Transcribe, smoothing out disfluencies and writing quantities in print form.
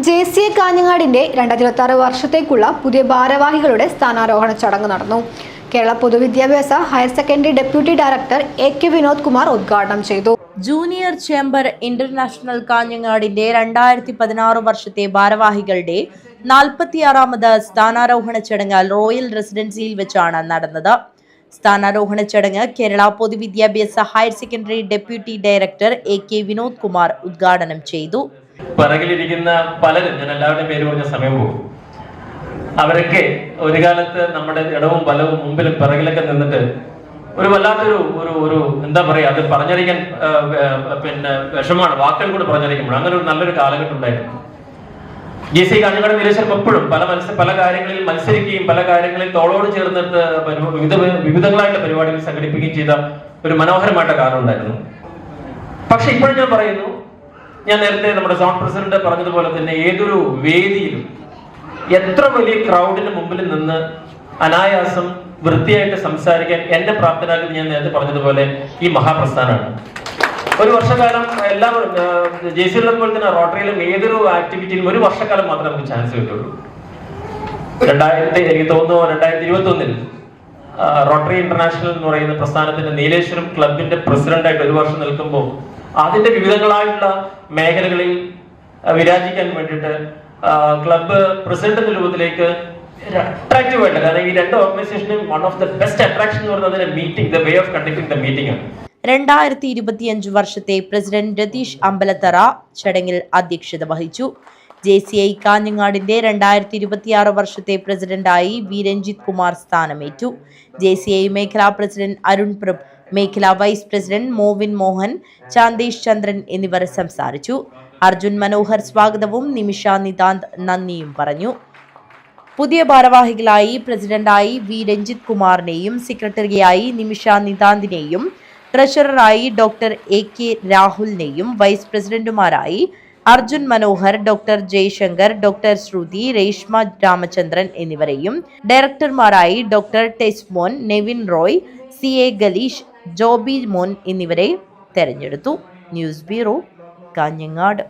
JCA കാഞ്ഞങ്ങാടിന്റെ 2026 വർഷത്തേക്കുള്ള പുതിയ ഭാരവാഹികളുടെ സ്ഥാനാരോഹണ ചടങ്ങ് നടന്നു. കേരള പൊതുവിദ്യാഭ്യാസ higher secondary deputy director A.K. Vinod Kumar ഉദ്ഘാടനം ചെയ്തു. ജൂനിയർ ചേംബർ ഇന്റർനാഷണൽ കാഞ്ഞങ്ങാടിന്റെ 2016 വർഷത്തെ ഭാരവാഹികളുടെ 46ാമത് സ്ഥാനാരോഹണ ചടങ്ങ് റോയൽ റെസിഡൻസിയിൽ വെച്ചാണ് നടന്നത്. സ്ഥാനാരോഹണ ചടങ്ങ് കേരള പൊതുവിദ്യാഭ്യാസ higher secondary deputy director A.K. Vinod Kumar ഉദ്ഘാടനം ചെയ്തു. പിറകിലിരിക്കുന്ന പലരും, ഞാൻ എല്ലാവരുടെയും പേര് പറഞ്ഞ സമയം പോകും, അവരൊക്കെ ഒരു കാലത്ത് നമ്മുടെ ഇടവും വലവും മുമ്പിലും പിറകിലൊക്കെ നിന്നിട്ട് ഒരു വല്ലാത്തൊരു ഒരു എന്താ പറയാ, അത് പറഞ്ഞറിയിക്കാൻ വിഷമാണ്, വാക്കുകൾ കൂടെ പറഞ്ഞറിയിക്കുമ്പോൾ അങ്ങനെ ഒരു നല്ലൊരു കാലഘട്ടം ഉണ്ടായിരുന്നു. JCA കാഞ്ഞങ്ങാട് നിരീക്ഷകർ എപ്പോഴും പല കാര്യങ്ങളിൽ മത്സരിക്കുകയും പല കാര്യങ്ങളിൽ തോളോട് ചേർന്നിട്ട് വിവിധങ്ങളായിട്ടുള്ള പരിപാടികൾ സംഘടിപ്പിക്കുകയും ചെയ്ത ഒരു മനോഹരമായിട്ട് കാലം ഉണ്ടായിരുന്നു. പക്ഷെ ഇപ്പോഴും ഞാൻ പറയുന്നു, ഞാൻ നേരത്തെ നമ്മുടെ സോൺ പ്രസിഡന്റ് പറഞ്ഞതുപോലെ തന്നെ ഏതൊരു വേദിയിലും എത്ര വലിയ ക്രൗഡിന് മുമ്പിൽ നിന്ന് അനായാസം വൃത്തിയായിട്ട് സംസാരിക്കാൻ എന്നെ പ്രാപ്തനാക്കുന്നത് ഞാൻ നേരത്തെ പറഞ്ഞതുപോലെ ഈ മഹാപ്രസ്ഥാനമാണ്. ഒരു വർഷക്കാലം എല്ലാവരും JCA പോലെ തന്നെ റോട്ടറിയിലും ഏതൊരു ആക്ടിവിറ്റിയിലും ഒരു വർഷക്കാലം മാത്രമേ നമുക്ക് ചാൻസ് കിട്ടുള്ളൂ. എനിക്ക് തോന്നുന്നു 2021 റോട്ടറി ഇന്റർനാഷണൽ എന്ന് പറയുന്ന പ്രസ്ഥാനത്തിന്റെ നീലേശ്വരം ക്ലബിന്റെ പ്രസിഡന്റായിട്ട് ഒരു വർഷം നിൽക്കുമ്പോൾ അതിന്റെ വിവിധങ്ങളായിട്ടുള്ള മേഖലകളിൽ വിരാജിക്കാൻ വേണ്ടിയിട്ട് ക്ലബ്ബ് പ്രസിഡന്റ് എന്ന രൂപത്തിലേക്ക് അട്രാക്റ്റീവ് ആയിട്ട്, കാരണം ഈ രണ്ട് ഓർഗനൈസേഷനും one of the best attraction എന്ന് പറയുന്നത് meeting, the way of conducting the meeting ആണ്. 2025 വർഷത്തെ പ്രസിഡന്റ് രതീഷ് അമ്പലത്തറ ചടങ്ങിൽ അധ്യക്ഷത വഹിച്ചു. JCA കാഞ്ഞങ്ങാടിന്റെ 2026 വർഷത്തെ പ്രസിഡന്റായി V. രഞ്ജിത് കുമാർ സ്ഥാനമേറ്റു. JCA മേഖലാ പ്രസിഡന്റ് അരുൺ പ്രഭ്, മേഖലാ വൈസ് പ്രസിഡന്റ് മോവിൻ മോഹൻ, ചാന്ദേഷ് ചന്ദ്രൻ എന്നിവർ സംസാരിച്ചു. അർജുൻ മനോഹർ സ്വാഗതവും നിമിഷ നിതാന്ത് നന്ദിയും പറഞ്ഞു. പുതിയ ഭാരവാഹികളായി പ്രസിഡന്റായി V. രഞ്ജിത് കുമാറിനെയും സെക്രട്ടറിയായി നിമിഷ നിതാന്തിനെയും ട്രഷററായി ഡോക്ടർ A.K. രാഹുലിനെയും വൈസ് പ്രസിഡന്റുമാരായി അർജുൻ മനോഹർ, ഡോക്ടർ ജയശങ്കർ, ഡോക്ടർ ശ്രുതി, രേഷ്മ രാമചന്ദ്രൻ എന്നിവരെയും ഡയറക്ടർമാരായി doctor Tesmon, Nevin Roy, CA Galeesh, Jobymon എന്നിവരെ തെരഞ്ഞെടുത്തു. News bureau, Kanhangad.